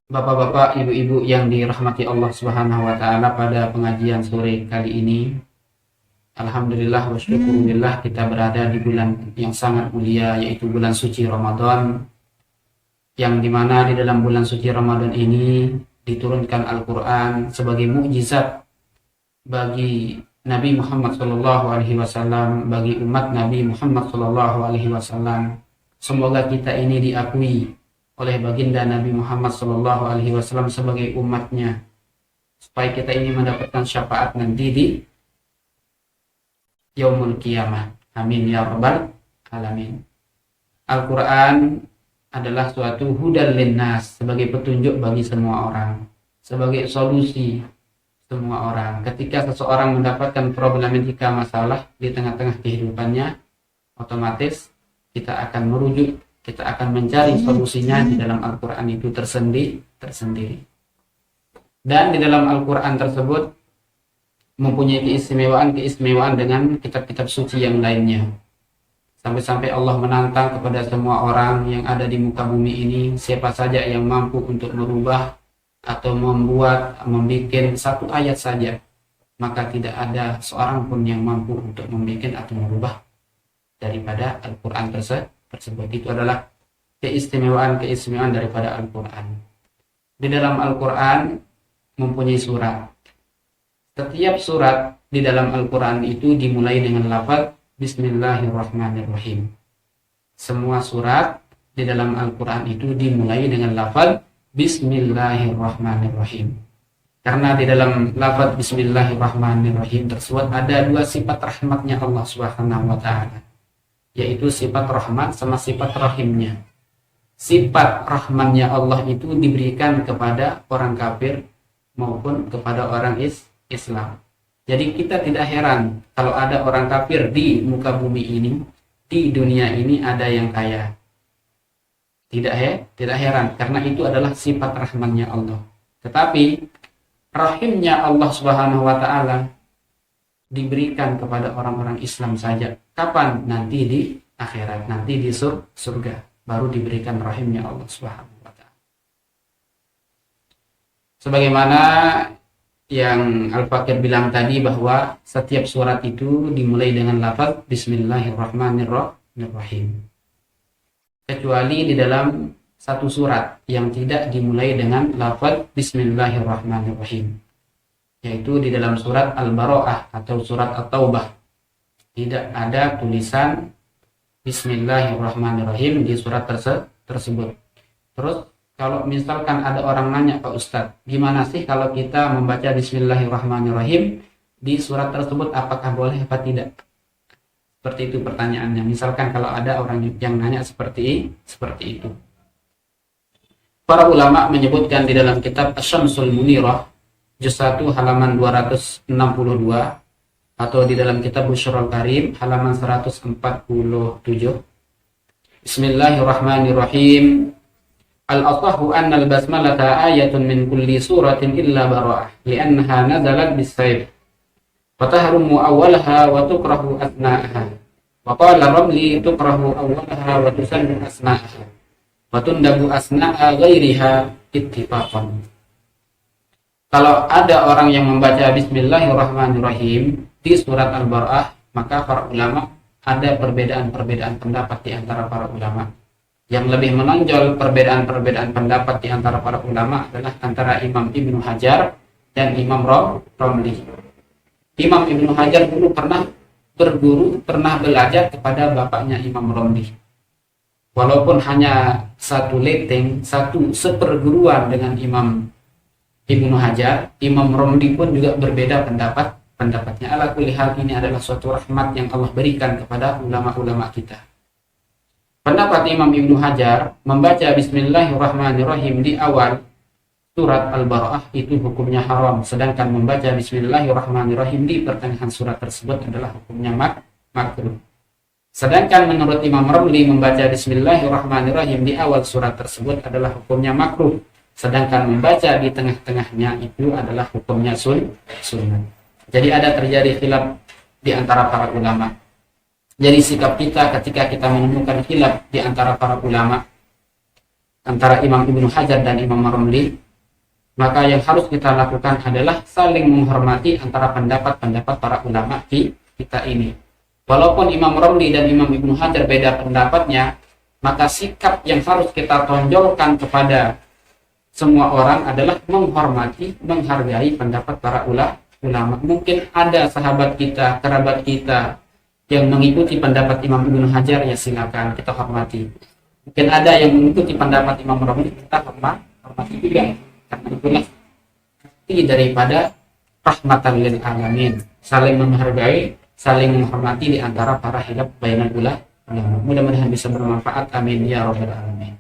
Bapak-bapak, ibu-ibu yang dirahmati Allah Subhanahu wa taala, pada pengajian sore kali ini, alhamdulillah wa syukurillah, kita berada di bulan yang sangat mulia, yaitu bulan suci Ramadan, yang dimana di dalam bulan suci Ramadan ini diturunkan Al-Quran sebagai mukjizat bagi Nabi Muhammad SAW, bagi umat Nabi Muhammad SAW. Semoga kita ini diakui oleh baginda Nabi Muhammad SAW sebagai umatnya, supaya kita ini mendapatkan syafaat nanti di yaumul qiyamah. Amin ya rabbal alamin. Al-Quran adalah suatu hudal linnas, sebagai petunjuk bagi semua orang, sebagai solusi semua orang. Ketika seseorang mendapatkan problematika masalah di tengah-tengah kehidupannya, otomatis kita akan merujuk, kita akan mencari solusinya di dalam Al-Quran itu tersendiri. Dan di dalam Al-Quran tersebut mempunyai keistimewaan dengan kitab-kitab suci yang lainnya. Sampai-sampai Allah menantang kepada semua orang yang ada di muka bumi ini, siapa saja yang mampu untuk merubah atau membuat satu ayat saja, maka tidak ada seorang pun yang mampu untuk membuat atau merubah daripada Al-Quran tersebut. Itu adalah keistimewaan daripada Al-Quran. Di dalam Al-Quran mempunyai surat. Setiap surat di dalam Al-Quran itu dimulai dengan lafaz Bismillahirrahmanirrahim. Semua surat di dalam Al-Quran itu dimulai dengan lafaz Bismillahirrahmanirrahim. Karena di dalam lafaz Bismillahirrahmanirrahim tersebut ada dua sifat rahmatnya Allah Subhanahu wa taala, yaitu sifat rahmat sama sifat rahimnya. Sifat rahmannya Allah itu diberikan kepada orang kafir maupun kepada orang Islam. Jadi kita tidak heran kalau ada orang kafir di muka bumi ini, di dunia ini ada yang kaya. Tidak heran, karena itu adalah sifat rahmannya Allah. Tetapi rahimnya Allah Subhanahu wa taala diberikan kepada orang-orang Islam saja. Kapan? Nanti di akhirat, nanti di surga, baru diberikan rahimnya Allah Subhanahu wa taala. Sebagaimana yang Al-Fakir bilang tadi, bahwa setiap surat itu dimulai dengan lafaz Bismillahirrahmanirrahim, kecuali di dalam satu surat yang tidak dimulai dengan lafaz Bismillahirrahmanirrahim, yaitu di dalam surat Al-Bara'ah atau surat At-Taubah. Tidak ada tulisan Bismillahirrahmanirrahim di surat tersebut. Terus kalau misalkan ada orang nanya, Pak Ustadz, gimana sih kalau kita membaca Bismillahirrahmanirrahim di surat tersebut, apakah boleh apa tidak? Seperti itu pertanyaannya. Misalkan kalau ada orang yang nanya seperti itu. Para ulama menyebutkan di dalam kitab Asy-Syamsul Munirah, juz 1 halaman 262, atau di dalam kitab Busyrul Karim halaman 147. Bismillahirrahmanirrahim. Al-asahu anna al-basmalata ayatun min kulli suratin illa bara'ah, li'annaha nazalat bis-sayf. Fatahrumu awwalaha wa tukrahu asna'aha. Wa qala Ramli tukrahu awwalaha wa tusannu asna'aha. Wa tundabu asna'a ghairiha ittifaqan. Kalau ada orang yang membaca Bismillahirrahmanirrahim di surat Al-Bara'ah, maka para ulama ada perbedaan-perbedaan pendapat di antara para ulama. Yang lebih menonjol perbedaan-perbedaan pendapat di antara para ulama adalah antara Imam Ibnu Hajar dan Imam Romli. Imam Ibnu Hajar dulu pernah belajar kepada bapaknya Imam Romli. Walaupun hanya satu leteng, satu seperguruan dengan Imam Ibnu Hajar, Imam Romli pun juga berbeda pendapatnya. Ala kulli hal, ini adalah suatu rahmat yang Allah berikan kepada ulama-ulama kita. Pendapat Imam Ibnu Hajar, membaca Bismillahirrahmanirrahim di awal surat Al-Bara'ah itu hukumnya haram, sedangkan membaca Bismillahirrahmanirrahim di pertengahan surat tersebut adalah hukumnya makruh. Sedangkan menurut Imam Ramli, membaca Bismillahirrahmanirrahim di awal surat tersebut adalah hukumnya makruh, sedangkan membaca di tengah-tengahnya itu adalah hukumnya sunnah. Jadi ada terjadi khilaf di antara para ulama. Jadi sikap kita ketika kita menemukan khilaf di antara para ulama, antara Imam Ibnu Hajar dan Imam Romli, maka yang harus kita lakukan adalah saling menghormati antara pendapat-pendapat para ulama kita ini. Walaupun Imam Romli dan Imam Ibnu Hajar beda pendapatnya, maka sikap yang harus kita tonjolkan kepada semua orang adalah menghormati, menghargai pendapat para ulama. Mungkin ada sahabat kita, kerabat kita yang mengikuti pendapat Imam Ibnu Hajar, ya silakan kita hormati. Mungkin ada yang mengikuti pendapat Imam Romli, kita hormati juga. Karena itulah arti daripada rahmatan lil alamin, saling menghargai, saling menghormati di antara para hilaf bainal ulama. Mudah-mudahan bisa bermanfaat. Amin ya rabbal alamin.